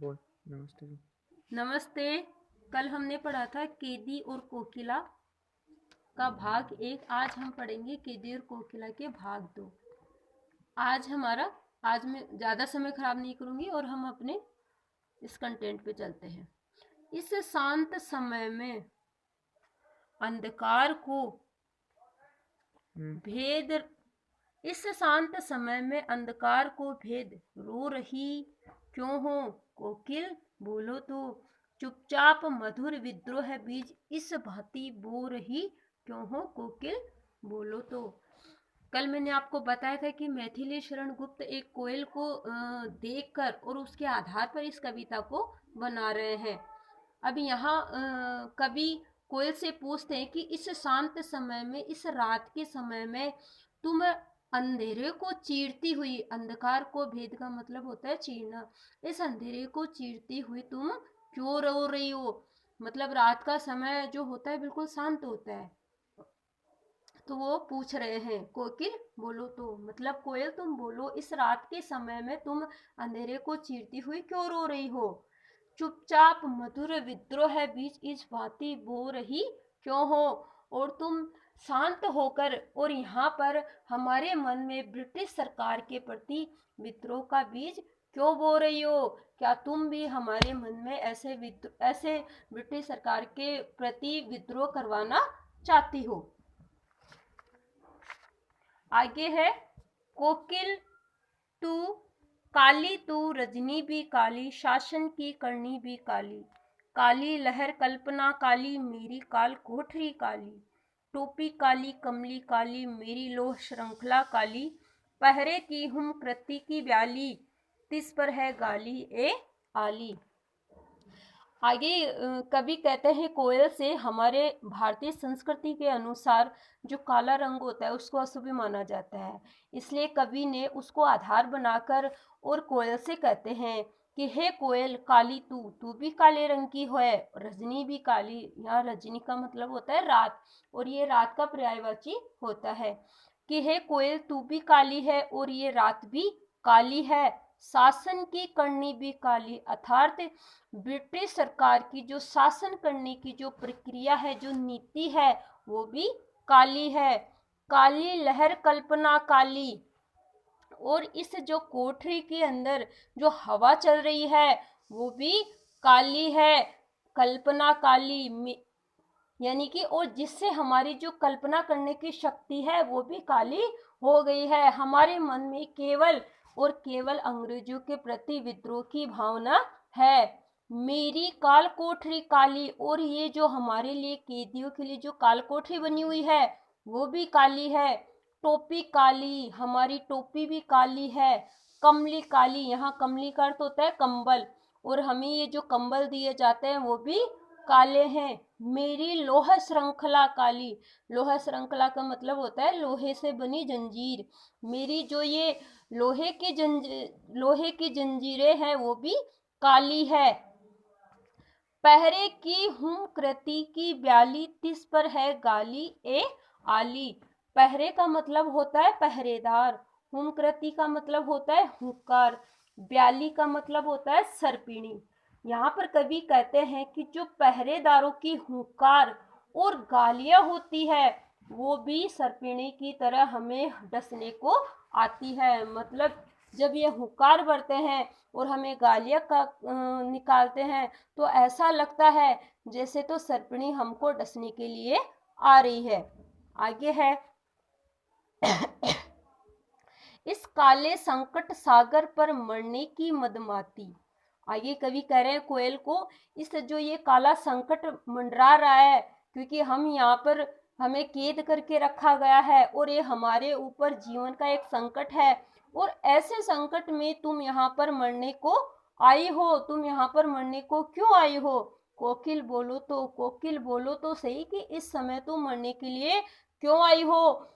बोल। नमस्ते जी। नमस्ते। कल हमने पढ़ा था केदी और कोकिला का भाग 1। आज हम पढ़ेंगे केदी और कोकिला के भाग 2। आज मैं ज़्यादा समय खराब नहीं करूँगी और हम अपने इस कंटेंट पे चलते हैं। इस शांत समय में अंधकार को भेद इस शांत समय में अंधकार को भेद रो रही क्यों हो कोकिल, बोलो तो। चुपचाप मधुर विद्रोह बीज इस भांति बो रही क्यों हो कोकिल, बोलो तो। कल मैंने आपको बताया था कि मैथिली शरण गुप्त एक कोयल को देखकर और उसके आधार पर इस कविता को बना रहे हैं। अब यहाँ कवि कोयल से पूछते हैं कि इस शांत समय में, इस रात के समय में तुम अंधेरे को चीरती हुई, अंधकार को भेद का मतलब होता है चीरना, इस अंधेरे को चीरती हुई तुम क्यों रो रही हो। मतलब रात का समय जो होता है बिल्कुल शांत होता है, तो वो पूछ रहे हैं कोकिल बोलो तो, मतलब कोयल तुम बोलो, इस रात के समय में तुम अंधेरे को चीरती हुई क्यों रो रही हो। चुपचाप मधुर विद्रोह बीच इस भांति बो रही क्यों हो। और तुम शांत होकर और यहाँ पर हमारे मन में ब्रिटिश सरकार के प्रति विद्रोह का बीज क्यों बो रही हो। क्या तुम भी हमारे मन में ऐसे ब्रिटिश सरकार के प्रति विद्रोह करवाना चाहती हो। आगे है कोकिल तू काली, तू रजनी भी काली, शासन की करनी भी काली। काली लहर कल्पना काली, मेरी काल कोठरी काली। टोपी काली, कमली काली, मेरी लोह श्रृंखला काली। पहरे की हूँ कृति की ब्याली, तिस पर है गाली ए आली। आगे कवि कहते हैं कोयल से, हमारे भारतीय संस्कृति के अनुसार जो काला रंग होता है उसको अशुभ माना जाता है, इसलिए कवि ने उसको आधार बनाकर और कोयल से कहते हैं कि हे कोयल काली, तू तू भी काले रंग की है, रजनी भी काली। यहाँ रजनी का मतलब होता है रात, और ये रात का पर्यायवाची होता है कि हे कोयल तू भी काली है और ये रात भी काली है। शासन की करनी भी काली, अर्थात ब्रिटिश सरकार की जो शासन करने की जो प्रक्रिया है, जो नीति है, वो भी काली है। काली लहर कल्पना काली, और इस जो कोठरी के अंदर जो हवा चल रही है वो भी काली है। कल्पना काली यानी कि, और जिससे हमारी जो कल्पना करने की शक्ति है वो भी काली हो गई है। हमारे मन में केवल और केवल अंग्रेजों के प्रति विद्रोह की भावना है। मेरी काल कोठरी काली, और ये जो हमारे लिए कैदियों के लिए जो काल कोठरी बनी हुई है वो भी काली है। टोपी काली, हमारी टोपी भी काली है। कमली काली, यहाँ कमली का अर्थ होता है कंबल, और हमें ये जो कंबल दिए जाते हैं वो भी काले हैं। मेरी लोह श्रृंखला काली, लोह श्रृंखला का मतलब होता है लोहे से बनी जंजीर। मेरी जो ये लोहे की जंजीरें हैं वो भी काली है। पहरे की हूँ कृति की ब्याली, तिस पर है गाली ए आली। पहरे का मतलब होता है पहरेदार, हुम कृति का मतलब होता है हुक्कार, ब्याली का मतलब होता है सरपीणी। यहाँ पर कवि कहते हैं कि जो पहरेदारों की हुंकार और गालियां होती है वो भी सरपीणी की तरह हमें डसने को आती है। मतलब जब ये हुंकार भरते हैं और हमें गालियां निकालते हैं तो ऐसा लगता है जैसे तो सरपणी हमको डसने के लिए आ रही है। आगे है इस काले संकट सागर पर मरने की मदमाती। आगे कवि कह रहे हैं कोयल को, इस जो ये काला संकट मंडरा रहा है, क्योंकि हम यहाँ पर हमें कैद करके रखा गया है और ये हमारे ऊपर जीवन का एक संकट है, और ऐसे संकट में तुम यहाँ पर मरने को आई हो। तुम यहाँ पर मरने को क्यों आई हो। कोकिल बोलो तो, कोकिल बोलो तो सही कि इस समय तुम मरने के लिए क्यों आई हो।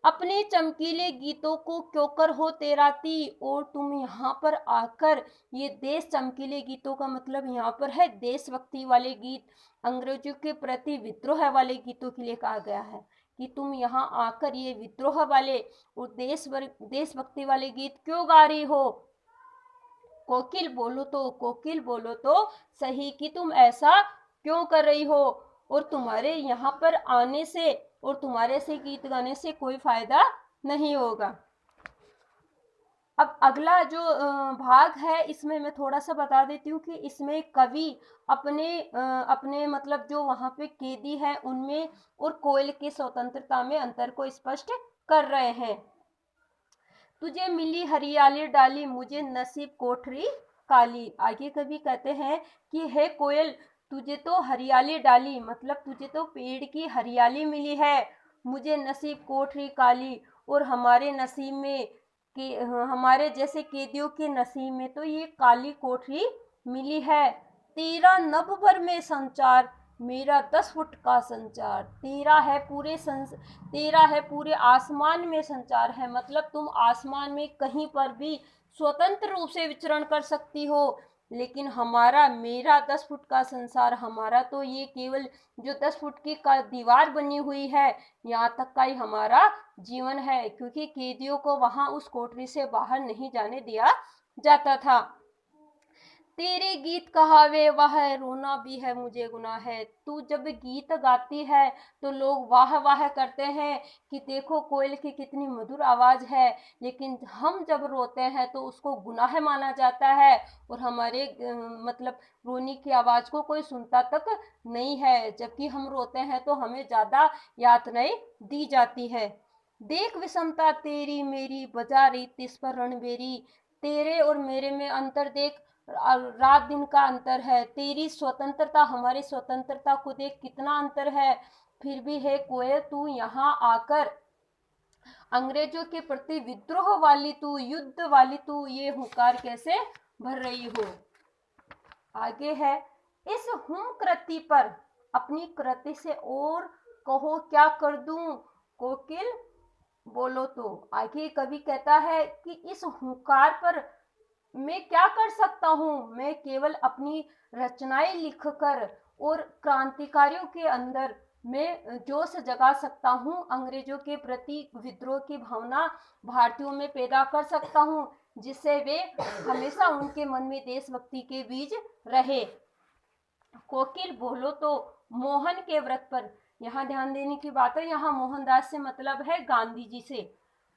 अपने चमकीले गीतों को क्यों कर हो तेराती, और तुम यहाँ पर आकर ये देश, चमकीले गीतों का मतलब यहाँ पर है देशभक्ति वाले गीत, अंग्रेजों के प्रति विद्रोह वाले गीतों के लिए कहा गया है कि तुम यहाँ आकर ये विद्रोह वाले और देशभक्ति वाले गीत क्यों गा रही हो। कोकिल बोलो तो, कोकिल बोलो तो सही कि तुम ऐसा क्यों कर रही हो, और तुम्हारे यहाँ पर आने से और तुम्हारे से गीत गाने से कोई फायदा नहीं होगा। अब अगला जो भाग है इसमें मैं थोड़ा सा बता देती हूँ कि इसमें कवि अपने मतलब जो वहाँ पे कैदी हैं उनमें और कोयल की स्वतंत्रता में अंतर को स्पष्ट कर रहे हैं। तुझे मिली हरियाली डाली, मुझे नसीब कोठरी काली। आगे कवि कहते हैं कि हे कोयल, तुझे तो हरियाली डाली, मतलब तुझे तो पेड़ की हरियाली मिली है, मुझे नसीब कोठरी काली, और हमारे नसीब में कि हमारे जैसे कैदियों के नसीब में तो ये काली कोठरी मिली है। तेरा नभ भर में संचार, मेरा 10 फुट का संचार। तेरा है पूरे आसमान में संचार है, मतलब तुम आसमान में कहीं पर भी स्वतंत्र रूप से विचरण कर सकती हो, लेकिन मेरा 10 फुट का संसार, हमारा तो ये केवल जो 10 फुट की का दीवार बनी हुई है, यहाँ तक का ही हमारा जीवन है, क्योंकि कैदियों को वहां उस कोठरी से बाहर नहीं जाने दिया जाता था। तेरे गीत कहावे वाह, रोना भी है मुझे गुनाह है। तू जब गीत गाती है तो लोग वाह वाह करते हैं कि देखो कोयल की कितनी मधुर आवाज है, लेकिन हम जब रोते हैं तो उसको गुनाह माना जाता है, और हमारे मतलब रोने की आवाज को कोई सुनता तक नहीं है, जबकि हम रोते हैं तो हमें ज्यादा यातनाएं दी जाती है। देख विषमता तेरी मेरी, बजा रही तिस पर रणबेरी। तेरे और मेरे में अंतर देख, रात दिन का अंतर है। तेरी स्वतंत्रता हमारी स्वतंत्रता को देख कितना अंतर है। फिर भी है कोयल, तू यहाँ आकर अंग्रेजों के प्रति विद्रोह वाली तू, युद्ध वाली तू, ये हुंकार कैसे भर रही हो। आगे है, इस हुम कृति पर अपनी कृति से और कहो क्या कर दूं, कोकिल बोलो तो। आगे कवि कहता है कि इस हुंकार पर मैं क्या कर सकता हूँ, मैं केवल अपनी रचनाएं लिखकर और क्रांतिकारियों के अंदर मैं जोश जगा सकता हूँ, अंग्रेजों के प्रति विद्रोह की भावना भारतीयों में पैदा कर सकता हूँ, जिससे वे हमेशा उनके मन में देशभक्ति के बीज रहे। कोकिल बोलो तो मोहन के व्रत पर, यहाँ ध्यान देने की बात है, यहाँ मोहनदास से मतलब है गांधी जी से।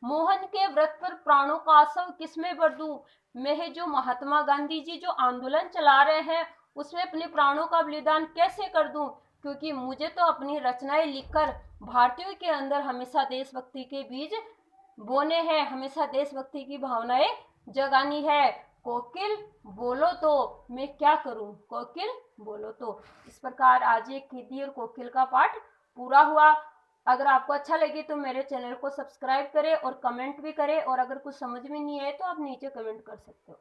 मोहन के व्रत पर प्राणों का आसव किसमें भर दूं, मैं जो महात्मा गांधी जी जो आंदोलन चला रहे हैं उसमें अपने प्राणों का बलिदान कैसे कर दूं, क्योंकि मुझे तो अपनी रचनाएं लिखकर भारतीयों के अंदर हमेशा देशभक्ति के बीज बोने हैं, हमेशा देशभक्ति की भावनाएं जगानी है। कोकिल बोलो तो मैं क्या करूं, कोकिल बोलो तो। इस प्रकार आज एक कैदी और कोकिल का पाठ पूरा हुआ। अगर आपको अच्छा लगे तो मेरे चैनल को सब्सक्राइब करें और कमेंट भी करें, और अगर कुछ समझ में नहीं आए तो आप नीचे कमेंट कर सकते हो।